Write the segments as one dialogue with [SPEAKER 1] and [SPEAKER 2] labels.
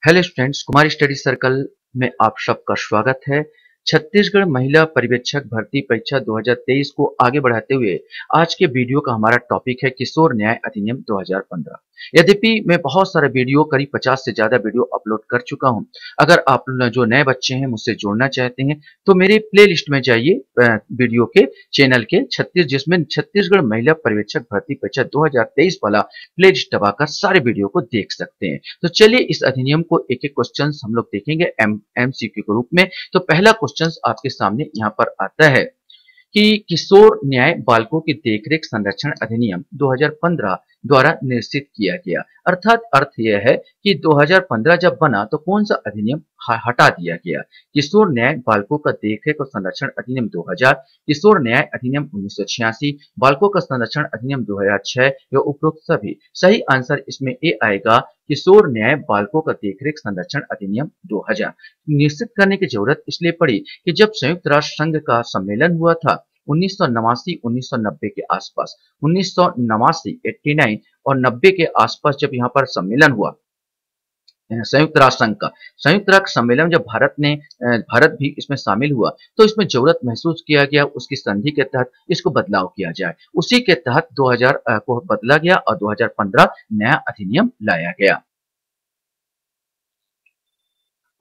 [SPEAKER 1] Hello students, Kumar study circle में आप सबका स्वागत है। छत्तीसगढ़ महिला पर्यवेक्षक भर्ती परीक्षा 2023 को आगे बढ़ाते हुए आज के वीडियो का हमारा टॉपिक है किशोर न्याय अधिनियम 2015। यद्यपि मैं बहुत सारे वीडियो, करीब 50 से ज्यादा वीडियो अपलोड कर चुका हूं। अगर आप जो नए बच्चे हैं, मुझसे जुड़ना चाहते हैं तो मेरे प्लेलिस्ट में जाइए, वीडियो के चैनल के जिसमें छत्तीसगढ़ महिला पर्यवेक्षक भर्ती परीक्षा 2023 वाला प्लेलिस्ट दबाकर सारे वीडियो को देख सकते हैं। तो चलिए इस अधिनियम को एक एक क्वेश्चन हम लोग देखेंगे एमसीक्यू के रूप में। तो पहला क्वेश्चन आपके सामने यहाँ पर आता है कि किशोर न्याय बालकों की देखरेख संरक्षण अधिनियम 2015 द्वारा निश्चित किया गया। अर्थात अर्थ यह है कि 2015 जब बना तो कौन सा अधिनियम हटा दिया गया। किशोर न्याय बालकों का देखरेख और संरक्षण अधिनियम 2000, किशोर न्याय अधिनियम 1986, बालकों का संरक्षण अधिनियम 2006 या उपरोक्त सभी। सही आंसर इसमें ए आएगा, किशोर न्याय बालकों का देखरेख संरक्षण अधिनियम 2000। निश्चित करने की जरूरत इसलिए पड़ी कि जब संयुक्त राष्ट्र संघ का सम्मेलन हुआ था 1989-1990 के आसपास, 1989, 89 और 90 के आसपास जब यहाँ पर सम्मेलन हुआ संयुक्त राष्ट्र संघ का, संयुक्त राष्ट्र सम्मेलन जब भारत भी इसमें शामिल हुआ तो इसमें जरूरत महसूस किया गया उसकी संधि के तहत इसको बदलाव किया जाए। उसी के तहत 2000 को बदला गया और 2015 नया अधिनियम लाया गया।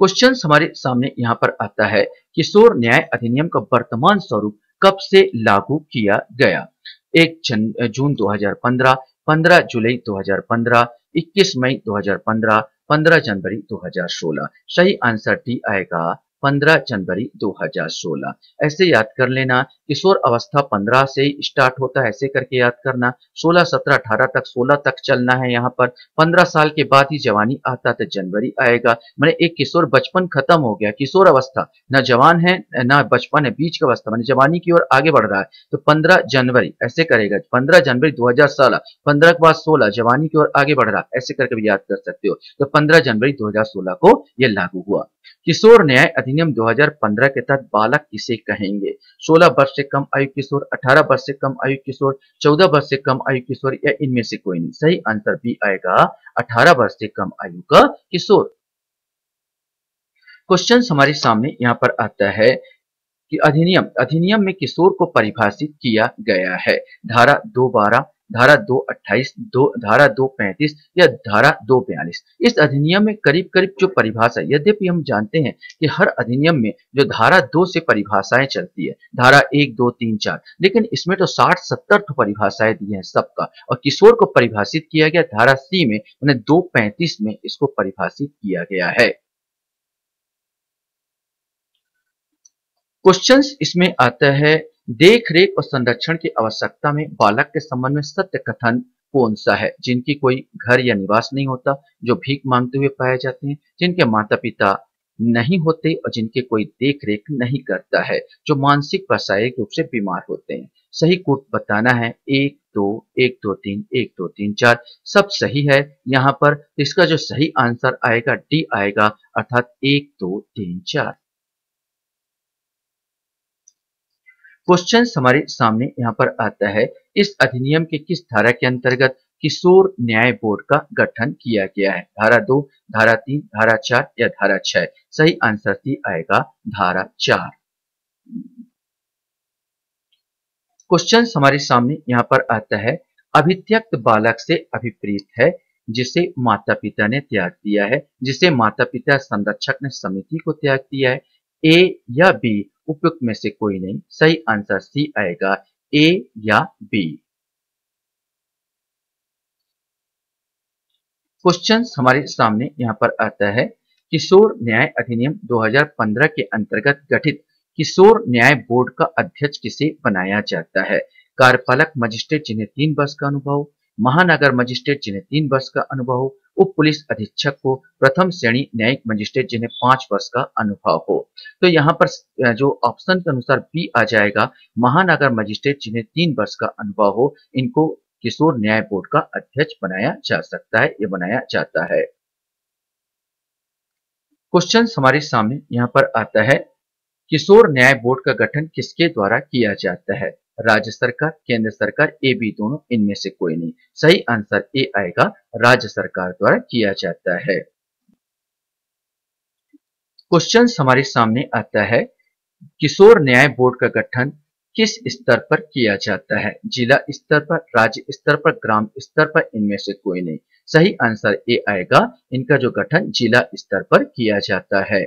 [SPEAKER 1] क्वेश्चन हमारे सामने यहाँ पर आता है, किशोर न्याय अधिनियम का वर्तमान स्वरूप कब से लागू किया गया। 1 जून 2015, 15 जुलाई 2015, 21 मई 2015, 15 जनवरी 2016। सही आंसर डी आएगा, 15 जनवरी 2016। ऐसे याद कर लेना, किशोर अवस्था 15 से स्टार्ट होता है, ऐसे करके याद करना। 16, 17, 18 तक, 16 तक चलना है यहाँ पर। 15 साल के बाद ही जवानी आता तो जनवरी आएगा। मैंने एक किशोर बचपन खत्म हो गया, किशोर अवस्था न जवान है न बचपन है, बीच का अवस्था मैंने जवानी की ओर आगे बढ़ रहा है, तो 15 जनवरी ऐसे करेगा। 15 जनवरी 2016, 15 के बाद 16 जवानी की ओर आगे बढ़ रहा, ऐसे करके भी याद कर सकते हो। तो 15 जनवरी 2016 को यह लागू हुआ। किशोर न्याय अधिनियम 2015 के तहत बालक किसे कहेंगे। 16 वर्ष से कम आयु किशोर, 18 वर्ष से कम आयु किशोर, 14 वर्ष से कम आयु किशोर, या इनमें से कोई नहीं। सही आंसर बी आएगा, 18 वर्ष से कम आयु का किशोर। क्वेश्चन हमारे सामने यहाँ पर आता है कि अधिनियम में किशोर को परिभाषित किया गया है। धारा 212, धारा 228, धारा 235 या धारा 242। इस अधिनियम में करीब करीब जो परिभाषा, यद्यपि हम जानते हैं कि हर अधिनियम में जो धारा 2 से परिभाषाएं चलती है, धारा 1, 2, 3, 4, लेकिन इसमें तो 60-70 परिभाषाएं दी हैं सबका, और किशोर को परिभाषित किया गया धारा सी में, उन्हें 235 में इसको परिभाषित किया गया है। क्वेश्चंस इसमें आता है, देख रेख और संरक्षण की आवश्यकता में बालक के संबंध में सत्य कथन कौन सा है। जिनकी कोई घर या निवास नहीं होता, जो भीख मांगते हुए पाए जाते हैं, जिनके माता पिता नहीं होते और जिनके कोई देख रेख नहीं करता है, जो मानसिक व शारीरिक रूप से बीमार होते हैं। सही कोट बताना है, 1, 2, 1, 2, 3, 1, 2, 3, 4 सब सही है यहाँ पर। इसका जो सही आंसर आएगा डी आएगा, अर्थात 1, 2, 3, 4। क्वेश्चन हमारे सामने यहाँ पर आता है, इस अधिनियम के किस धारा के अंतर्गत किशोर न्याय बोर्ड का गठन किया गया है। धारा 2, धारा 3, धारा 4 या धारा 6। सही आंसर सी आएगा, धारा 4। क्वेश्चन हमारे सामने यहाँ पर आता है, अभित्यक्त बालक से अभिप्रेत है जिसे माता पिता ने त्याग दिया है, जिसे माता पिता संरक्षक ने समिति को त्याग दिया है। ए या बी, उपयुक्त में से कोई नहीं। सही आंसर सी आएगा, ए या बी। क्वेश्चन हमारे सामने यहाँ पर आता है, किशोर न्याय अधिनियम 2015 के अंतर्गत गठित किशोर न्याय बोर्ड का अध्यक्ष किसे बनाया जाता है। कार्यपालक मजिस्ट्रेट जिन्हें 3 वर्ष का अनुभव, महानगर मजिस्ट्रेट जिन्हें 3 वर्ष का अनुभव, उप पुलिस अधीक्षक को, प्रथम श्रेणी न्यायिक मजिस्ट्रेट जिन्हें 5 वर्ष का अनुभव हो। तो यहाँ पर जो ऑप्शन के अनुसार बी आ जाएगा, महानगर मजिस्ट्रेट जिन्हें 3 वर्ष का अनुभव हो, इनको किशोर न्याय बोर्ड का अध्यक्ष बनाया जा सकता है, ये बनाया जाता है। क्वेश्चन हमारे सामने यहाँ पर आता है, किशोर न्याय बोर्ड का गठन किसके द्वारा किया जाता है। राज्य सरकार, केंद्र सरकार, ए बी दोनों, इनमें से कोई नहीं। सही आंसर ए आएगा, राज्य सरकार द्वारा किया जाता है। क्वेश्चन हमारे सामने आता है, किशोर न्याय बोर्ड का गठन किस स्तर पर किया जाता है? जिला स्तर पर, राज्य स्तर पर, ग्राम स्तर पर, इनमें से कोई नहीं। सही आंसर ए आएगा, इनका जो गठन जिला स्तर पर किया जाता है।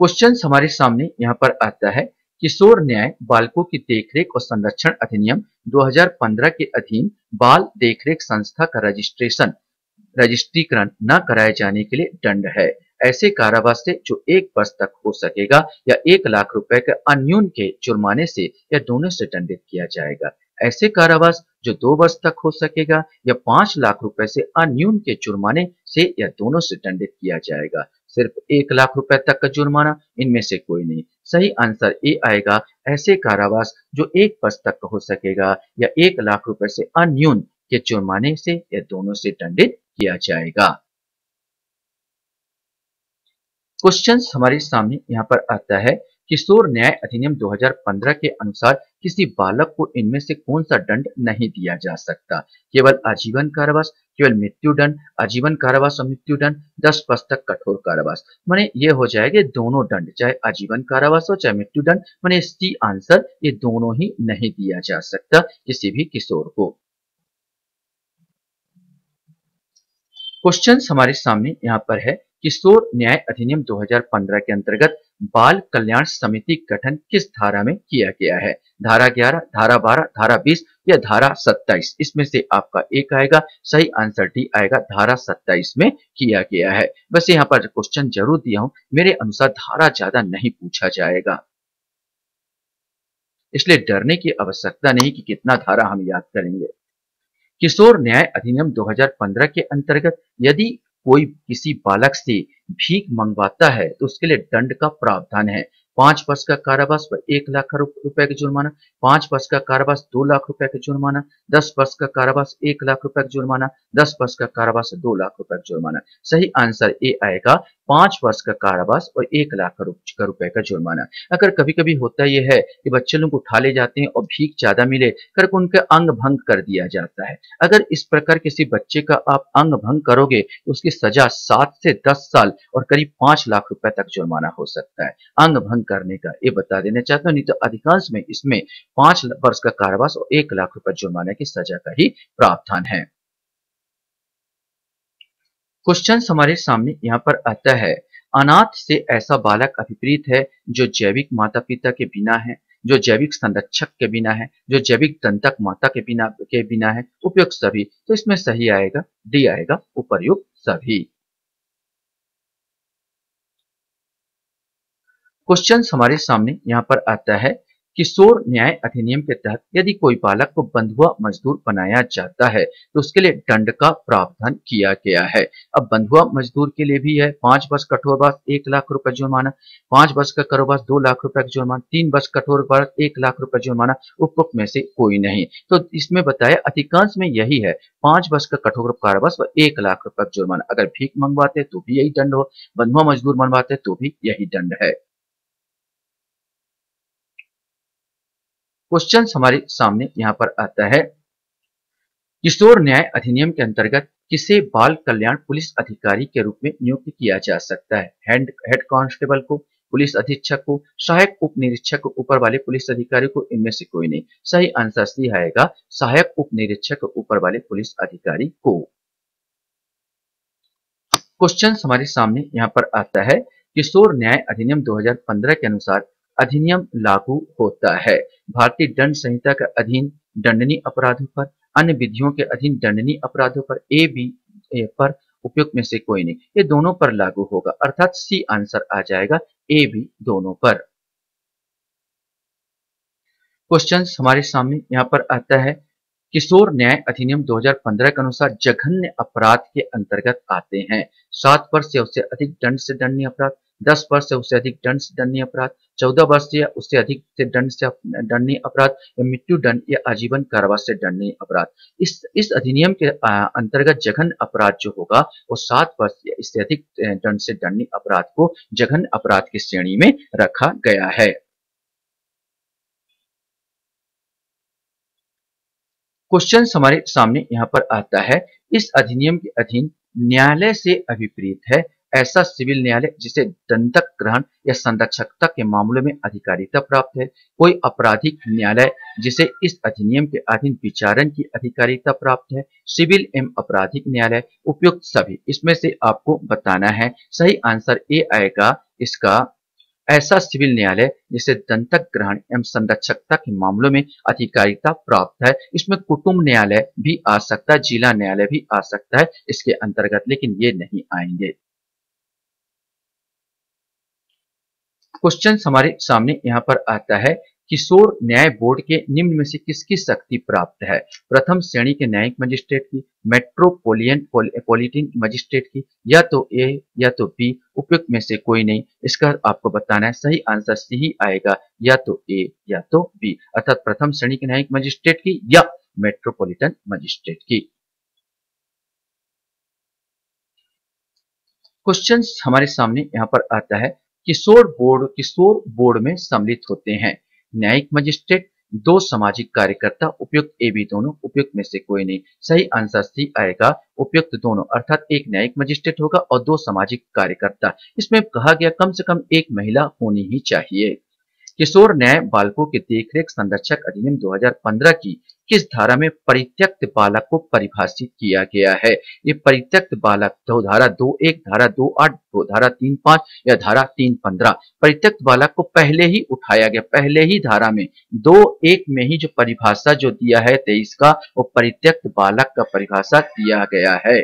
[SPEAKER 1] क्वेश्चन हमारे सामने यहाँ पर आता है, किशोर न्याय बालकों की देखरेख और संरक्षण अधिनियम 2015 के अधीन बाल देखरेख संस्था का रजिस्ट्रीकरण न कराए जाने के लिए दंड है। ऐसे कारावास से जो 1 वर्ष तक हो सकेगा या 1 लाख रुपए के अन्यून के जुर्माने से या दोनों से दंडित किया जाएगा। ऐसे कारावास जो 2 वर्ष तक हो सकेगा या 5 लाख रुपए से अन्यून के जुर्माने से या दोनों से दंडित किया जाएगा। सिर्फ 1 लाख रुपए तक का जुर्माना, इनमें से कोई नहीं। सही आंसर ए आएगा, ऐसे कारावास जो 1 वर्ष तक का हो सकेगा या 1 लाख रुपए से अन्यून के जुर्माने से या दोनों से दंडित किया जाएगा। क्वेश्चन हमारे सामने यहाँ पर आता है, किशोर न्याय अधिनियम 2015 के अनुसार किसी बालक को इनमें से कौन सा दंड नहीं दिया जा सकता? केवल आजीवन कारावास, केवल मृत्युदंड, आजीवन कारावास और मृत्युदंड, 10 वर्ष तक कठोर कारावास। माने ये हो जाएगा दोनों दंड, चाहे आजीवन कारावास हो चाहे मृत्युदंड। माने सी आंसर, ये दोनों ही नहीं दिया जा सकता किसी भी किशोर को। क्वेश्चन हमारे सामने यहाँ पर है, किशोर न्याय अधिनियम 2015 के अंतर्गत बाल कल्याण समिति गठन किस धारा में किया गया है? धारा 11, धारा 12, धारा 20 या धारा 27? इसमें से आपका एक आएगा। सही आंसर डी आएगा, धारा 27 में किया गया है। बस यहाँ पर क्वेश्चन जरूर दिया हूं, मेरे अनुसार धारा ज्यादा नहीं पूछा जाएगा, इसलिए डरने की आवश्यकता नहीं कि कितना धारा हम याद करेंगे। किशोर न्याय अधिनियम 2015 के अंतर्गत यदि कोई किसी बालक से भीख मंगवाता है तो उसके लिए दंड का प्रावधान है। 5 वर्ष का कारावास व 1 लाख रुपए का जुर्माना, 5 वर्ष का कारावास 2 लाख रुपए का जुर्माना, 10 वर्ष का कारावास 1 लाख रुपए का जुर्माना, 10 वर्ष का कारावास 2 लाख रुपए का जुर्माना। सही आंसर ए आएगा, 5 वर्ष का कारावास और 1 लाख रुपए का जुर्माना। अगर कभी कभी होता यह है कि बच्चे लोग उठा ले जाते हैं और भीख ज्यादा मिले करके उनका अंग भंग कर दिया जाता है। अगर इस प्रकार किसी बच्चे का आप अंग भंग करोगे तो उसकी सजा 7 से 10 साल और करीब 5 लाख रुपए तक जुर्माना हो सकता है। अंग भंग करने का ये बता देना चाहता हूँ, नहीं तो अधिकांश में इसमें 5 वर्ष का कारावास और 1 लाख रुपए जुर्माने की सजा का ही प्रावधान है। क्वेश्चन हमारे सामने यहाँ पर आता है, अनाथ से ऐसा बालक अभिप्रेत है जो जैविक माता पिता के बिना है, जो जैविक संरक्षक के बिना है, जो जैविक दंतक माता के बिना है, उपयुक्त सभी। तो इसमें सही आएगा, डी आएगा, उपर्युक्त सभी। क्वेश्चन हमारे सामने यहाँ पर आता है, किशोर न्याय अधिनियम के तहत यदि कोई बालक को बंधुआ मजदूर बनाया जाता है तो उसके लिए दंड का प्रावधान किया गया है। अब बंधुआ मजदूर के लिए भी है 5 वर्ष कठोरवास 1 लाख रुपए जुर्माना, 5 वर्ष का कारावास 2 लाख रुपए का जुर्माना, 3 वर्ष कठोरवास 1 लाख रुपए जुर्माना। उपरोक्त में से कोई नहीं। तो इसमें बताया अधिकांश में यही है, 5 वर्ष का कठोर कारावास व 1 लाख रुपए का जुर्माना। अगर भीख मंगवाते तो भी यही दंड हो, बंधुआ मजदूर बनवाते तो भी यही दंड है। क्वेश्चन हमारे सामने यहाँ पर आता है, किशोर न्याय अधिनियम के अंतर्गत किसे बाल कल्याण पुलिस अधिकारी के रूप में नियुक्त किया जा सकता है? हेड कांस्टेबल को, पुलिस अधीक्षक को, सहायक उप निरीक्षक को, ऊपर वाले पुलिस अधिकारी को, इनमें से कोई नहीं। सही आंसर सी आएगा, सहायक उप निरीक्षक ऊपर वाले पुलिस अधिकारी को। क्वेश्चन हमारे सामने यहाँ पर आता है, किशोर न्याय अधिनियम 2015 के अनुसार अधिनियम लागू होता है भारतीय दंड संहिता के अधीन दंडनीय अपराधों पर, अन्य विधियों के अधीन दंडनीय अपराधों पर, ए बी ए पर, उपयुक्त में से कोई नहीं। ये दोनों पर लागू होगा, अर्थात सी आंसर आ जाएगा, ए बी दोनों पर। क्वेश्चन हमारे सामने यहाँ पर आता है, किशोर न्याय अधिनियम 2015 के अनुसार जघन्य अपराध के अंतर्गत आते हैं 7 वर्ष या उससे अधिक दंड से दंडनीय अपराध, 10 वर्ष से उससे अधिक दंड से दंडनीय अपराध, 14 वर्ष या उससे अधिक से दंड से दंडनीय अपराध, या मृत्यु दंड या आजीवन कारावास से दंडनीय अपराध। इस अधिनियम के अंतर्गत जघन्य अपराध जो होगा वो 7 वर्ष या इससे अधिक दंड से दंडनीय अपराध को जघन्य अपराध की श्रेणी में रखा गया है। क्वेश्चन हमारे सामने यहाँ पर आता है, इस अधिनियम के अधीन न्यायालय से अभिप्रेत है ऐसा सिविल न्यायालय जिसे दंडक ग्रहण या संरक्षकता के मामलों में अधिकारिता प्राप्त है। कोई आपराधिक न्यायालय जिसे इस अधिनियम के अधीन विचारण की अधिकारिता प्राप्त है। सिविल एवं आपराधिक न्यायालय उपयुक्त सभी। इसमें से आपको बताना है। सही आंसर ए आएगा इसका ऐसा सिविल न्यायालय जिसे दंतक ग्रहण एवं संरक्षकता के मामलों में अधिकारिता प्राप्त है। इसमें कुटुंब न्यायालय भी आ सकता है, जिला न्यायालय भी आ सकता है इसके अंतर्गत, लेकिन ये नहीं आएंगे। क्वेश्चन हमारे सामने यहाँ पर आता है, किशोर न्याय बोर्ड के निम्न में से किसकी शक्ति प्राप्त है? प्रथम श्रेणी के न्यायिक मजिस्ट्रेट की, मेट्रोपोलियन पॉलिटिन मजिस्ट्रेट की, या तो ए या तो बी, उपयुक्त में से कोई नहीं। इसका आपको बताना है। सही आंसर सी ही आएगा, या तो ए या तो बी, अर्थात प्रथम श्रेणी के न्यायिक मजिस्ट्रेट की या मेट्रोपॉलिटन मजिस्ट्रेट की। क्वेश्चन हमारे सामने यहाँ पर आता है, किशोर बोर्ड में सम्मिलित होते हैं न्यायिक मजिस्ट्रेट, दो सामाजिक कार्यकर्ता, उपयुक्त ए बी दोनों, उपयुक्त में से कोई नहीं। सही आंसर सी आएगा, उपयुक्त दोनों, अर्थात एक न्यायिक मजिस्ट्रेट होगा और दो सामाजिक कार्यकर्ता। इसमें कहा गया कम से कम एक महिला होनी ही चाहिए। किशोर न्याय बालकों के देखरेख संरक्षक अधिनियम 2015 की किस धारा में परित्यक्त बालक को परिभाषित किया गया है? ये परित्यक्त बालक तो धारा 2(1), धारा 2(8), धारा 3(5) या धारा 3(15)। परित्यक्त बालक को पहले ही उठाया गया, पहले ही धारा में 2(1) में ही जो परिभाषा जो दिया है 23 का, वो परित्यक्त बालक का परिभाषा दिया गया है।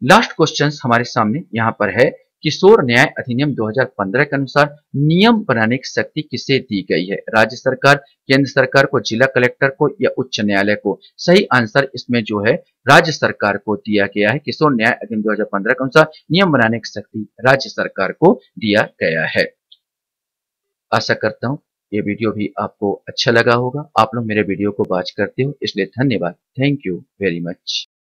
[SPEAKER 1] लास्ट क्वेश्चन हमारे सामने यहाँ पर है, किशोर न्याय अधिनियम 2015 के अनुसार नियम बनाने की शक्ति किसे दी गई है? राज्य सरकार, केंद्र सरकार को, जिला कलेक्टर को, या उच्च न्यायालय को? सही आंसर इसमें जो है राज्य सरकार को दिया गया है। किशोर न्याय अधिनियम 2015 के अनुसार नियम बनाने की शक्ति राज्य सरकार को दिया गया है। आशा करता हूँ ये वीडियो भी आपको अच्छा लगा होगा। आप लोग मेरे वीडियो को वॉच करते हो, इसलिए धन्यवाद। Thank you very much.